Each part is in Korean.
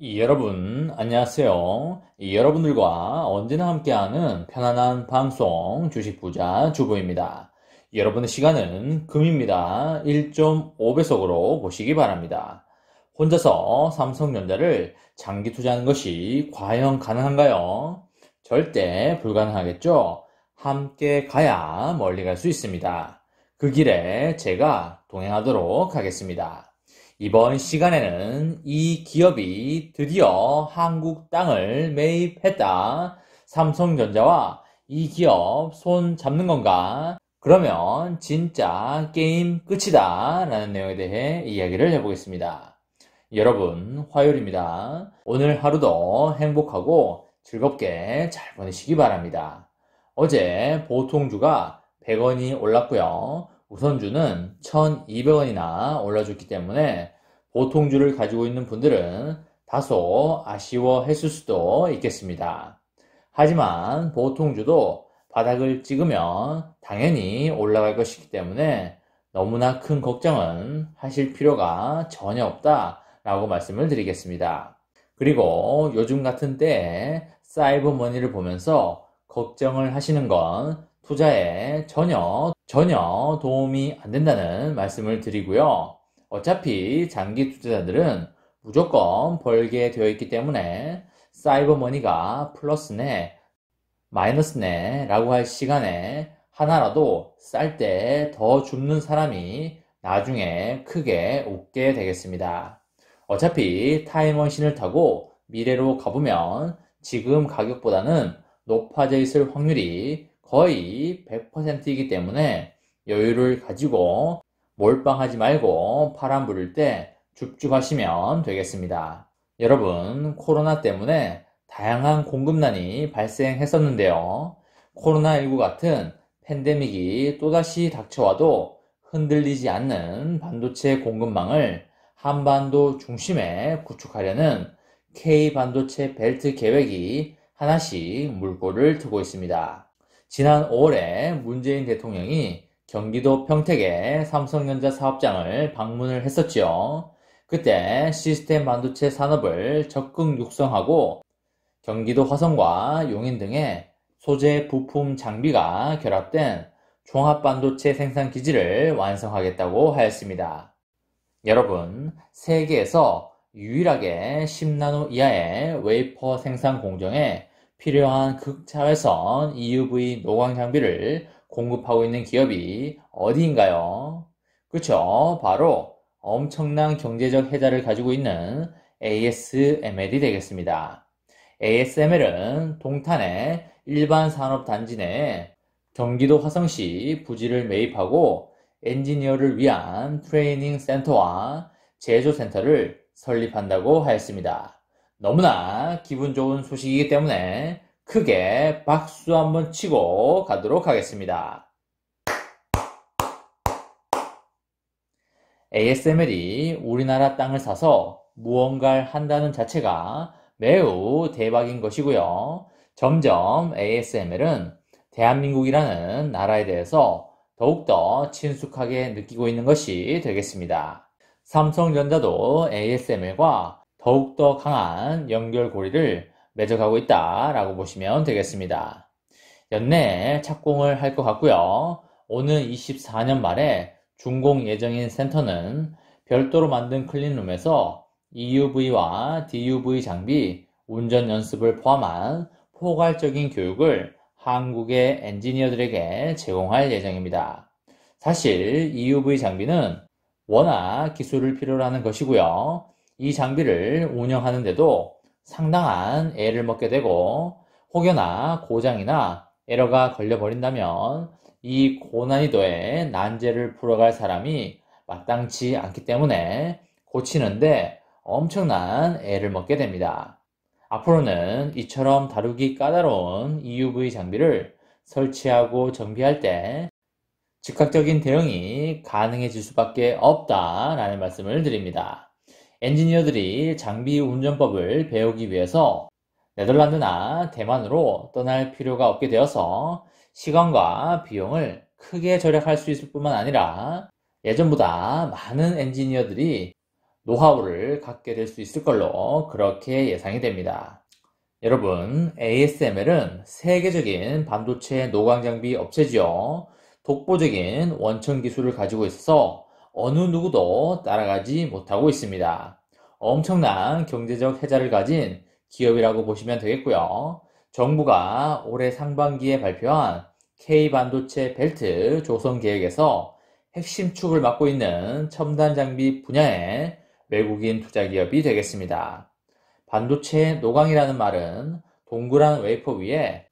여러분, 안녕하세요. 여러분들과 언제나 함께하는 편안한 방송 주식 부자 주부입니다. 여러분의 시간은 금입니다. 1.5배속으로 보시기 바랍니다. 혼자서 삼성전자를 장기 투자하는 것이 과연 가능한가요? 절대 불가능하겠죠? 함께 가야 멀리 갈 수 있습니다. 그 길에 제가 동행하도록 하겠습니다. 이번 시간에는 이 기업이 드디어 한국 땅을 매입했다. 삼성전자와 이 기업 손 잡는 건가? 그러면 진짜 게임 끝이다. 라는 내용에 대해 이야기를 해보겠습니다. 여러분, 화요일입니다. 오늘 하루도 행복하고 즐겁게 잘 보내시기 바랍니다. 어제 보통주가 100원이 올랐고요. 우선주는 1,200원이나 올라줬기 때문에 보통주를 가지고 있는 분들은 다소 아쉬워했을 수도 있겠습니다. 하지만 보통주도 바닥을 찍으면 당연히 올라갈 것이기 때문에 너무나 큰 걱정은 하실 필요가 전혀 없다라고 말씀을 드리겠습니다. 그리고 요즘 같은 때에 사이버머니를 보면서 걱정을 하시는 건 투자에 전혀 도움이 안 된다는 말씀을 드리고요. 어차피 장기 투자자들은 무조건 벌게 되어 있기 때문에 사이버머니가 플러스네, 마이너스네 라고 할 시간에 하나라도 쌀 때 더 줍는 사람이 나중에 크게 웃게 되겠습니다. 어차피 타임머신을 타고 미래로 가보면 지금 가격보다는 높아져 있을 확률이 거의 100%이기 때문에 여유를 가지고 몰빵하지 말고 파란 불일 때 줍줍하시면 되겠습니다. 여러분, 코로나 때문에 다양한 공급난이 발생했었는데요. 코로나19 같은 팬데믹이 또다시 닥쳐와도 흔들리지 않는 반도체 공급망을 한반도 중심에 구축하려는 K반도체 벨트 계획이 하나씩 물꼬를 트고 있습니다. 지난 5월에 문재인 대통령이 경기도 평택의 삼성전자 사업장을 방문을 했었지요. 그때 시스템 반도체 산업을 적극 육성하고 경기도 화성과 용인 등의 소재 부품 장비가 결합된 종합 반도체 생산 기지를 완성하겠다고 하였습니다. 여러분, 세계에서 유일하게 10나노 이하의 웨이퍼 생산 공정에 필요한 극자외선 EUV 노광 장비를 공급하고 있는 기업이 어디인가요? 그쵸? 바로 엄청난 경제적 혜자를 가지고 있는 ASML이 되겠습니다. ASML은 동탄의 일반 산업 단지 내에 경기도 화성시 부지를 매입하고 엔지니어를 위한 트레이닝 센터와 제조 센터를 설립한다고 하였습니다. 너무나 기분 좋은 소식이기 때문에 크게 박수 한번 치고 가도록 하겠습니다. ASML이 우리나라 땅을 사서 무언가를 한다는 자체가 매우 대박인 것이고요. 점점 ASML은 대한민국이라는 나라에 대해서 더욱더 친숙하게 느끼고 있는 것이 되겠습니다. 삼성전자도 ASML과 더욱더 강한 연결고리를 맺어가고 있다라고 보시면 되겠습니다. 연내에 착공을 할 것 같고요. 오는 24년 말에 준공 예정인 센터는 별도로 만든 클린룸에서 EUV와 DUV 장비, 운전 연습을 포함한 포괄적인 교육을 한국의 엔지니어들에게 제공할 예정입니다. 사실 EUV 장비는 워낙 기술을 필요로 하는 것이고요. 이 장비를 운영하는데도 상당한 애를 먹게 되고 혹여나 고장이나 에러가 걸려버린다면 이 고난이도의 난제를 풀어갈 사람이 마땅치 않기 때문에 고치는데 엄청난 애를 먹게 됩니다. 앞으로는 이처럼 다루기 까다로운 EUV 장비를 설치하고 정비할 때 즉각적인 대응이 가능해질 수밖에 없다라는 말씀을 드립니다. 엔지니어들이 장비 운전법을 배우기 위해서 네덜란드나 대만으로 떠날 필요가 없게 되어서 시간과 비용을 크게 절약할 수 있을 뿐만 아니라 예전보다 많은 엔지니어들이 노하우를 갖게 될 수 있을 걸로 그렇게 예상이 됩니다. 여러분, ASML은 세계적인 반도체 노광 장비 업체지요. 독보적인 원천 기술을 가지고 있어서 어느 누구도 따라가지 못하고 있습니다. 엄청난 경제적 혜자를 가진 기업이라고 보시면 되겠고요. 정부가 올해 상반기에 발표한 K반도체 벨트 조성 계획에서 핵심 축을 맡고 있는 첨단 장비 분야의 외국인 투자 기업이 되겠습니다. 반도체 노광이라는 말은 동그란 웨이퍼 위에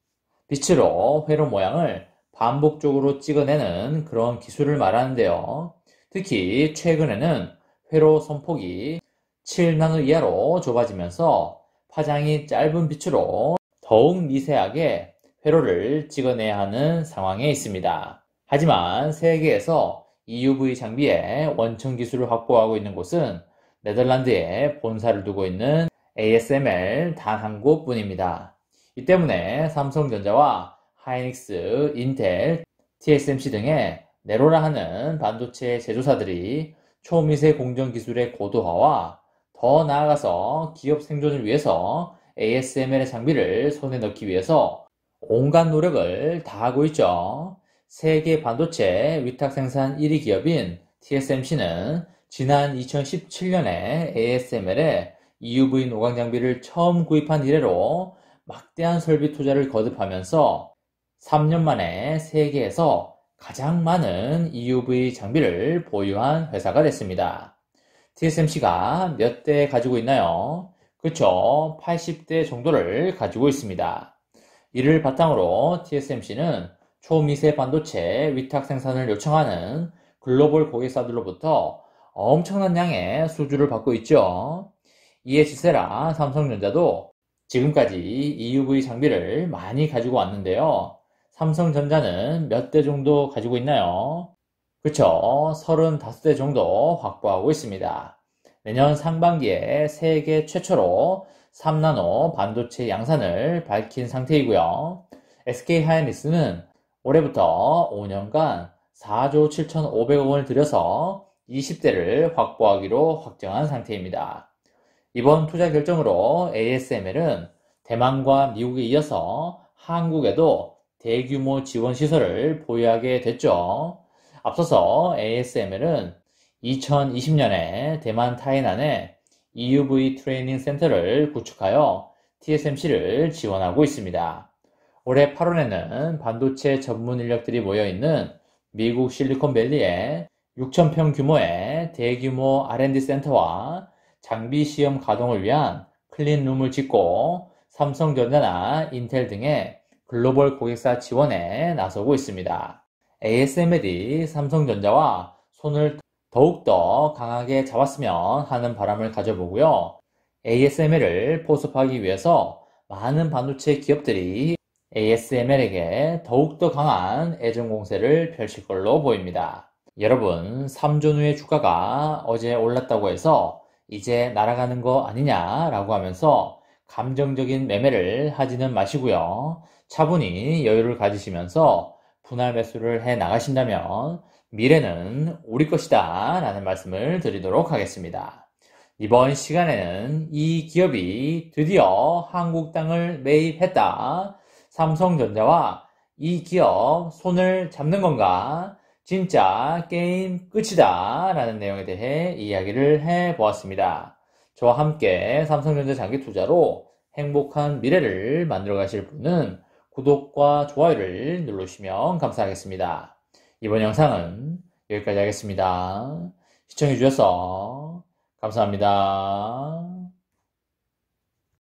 빛으로 회로 모양을 반복적으로 찍어내는 그런 기술을 말하는데요. 특히 최근에는 회로 선폭이 7나노 이하로 좁아지면서 파장이 짧은 빛으로 더욱 미세하게 회로를 찍어내야 하는 상황에 있습니다. 하지만 세계에서 EUV 장비의 원천 기술을 확보하고 있는 곳은 네덜란드에 본사를 두고 있는 ASML 단 한 곳뿐입니다. 이 때문에 삼성전자와 하이닉스, 인텔, TSMC 등의 네로라 하는 반도체 제조사들이 초미세 공정 기술의 고도화와 더 나아가서 기업 생존을 위해서 ASML의 장비를 손에 넣기 위해서 온갖 노력을 다하고 있죠. 세계 반도체 위탁 생산 1위 기업인 TSMC는 지난 2017년에 ASML에 EUV 노광 장비를 처음 구입한 이래로 막대한 설비 투자를 거듭하면서 3년 만에 세계에서 가장 많은 EUV 장비를 보유한 회사가 됐습니다. TSMC가 몇 대 가지고 있나요? 그쵸, 80대 정도를 가지고 있습니다. 이를 바탕으로 TSMC는 초미세 반도체 위탁 생산을 요청하는 글로벌 고객사들로부터 엄청난 양의 수주를 받고 있죠. 이에 지세라 삼성전자도 지금까지 EUV 장비를 많이 가지고 왔는데요. 삼성전자는 몇 대 정도 가지고 있나요? 그쵸, 35대 정도 확보하고 있습니다. 내년 상반기에 세계 최초로 3나노 반도체 양산을 밝힌 상태이고요. SK하이닉스는 올해부터 5년간 4조 7,500억 원을 들여서 20대를 확보하기로 확정한 상태입니다. 이번 투자 결정으로 ASML은 대만과 미국에 이어서 한국에도 대규모 지원 시설을 보유하게 됐죠. 앞서서 ASML은 2020년에 대만 타이난에 EUV 트레이닝 센터를 구축하여 TSMC를 지원하고 있습니다. 올해 8월에는 반도체 전문 인력들이 모여있는 미국 실리콘밸리에 6,000평 규모의 대규모 R&D 센터와 장비 시험 가동을 위한 클린룸을 짓고 삼성전자나 인텔 등의 글로벌 고객사 지원에 나서고 있습니다. ASML이 삼성전자와 손을 더욱더 강하게 잡았으면 하는 바람을 가져보고요. ASML을 포섭하기 위해서 많은 반도체 기업들이 ASML에게 더욱더 강한 애정 공세를 펼칠 걸로 보입니다. 여러분, 3존후의 주가가 어제 올랐다고 해서 이제 날아가는 거 아니냐라고 하면서 감정적인 매매를 하지는 마시고요. 차분히 여유를 가지시면서 분할 매수를 해 나가신다면 미래는 우리 것이다 라는 말씀을 드리도록 하겠습니다. 이번 시간에는 이 기업이 드디어 한국 땅을 매입했다. 삼성전자와 이 기업 손을 잡는 건가? 진짜 게임 끝이다 라는 내용에 대해 이야기를 해보았습니다. 저와 함께 삼성전자 장기 투자로 행복한 미래를 만들어 가실 분은 구독과 좋아요를 눌러주시면 감사하겠습니다. 이번 영상은 여기까지 하겠습니다. 시청해주셔서 감사합니다.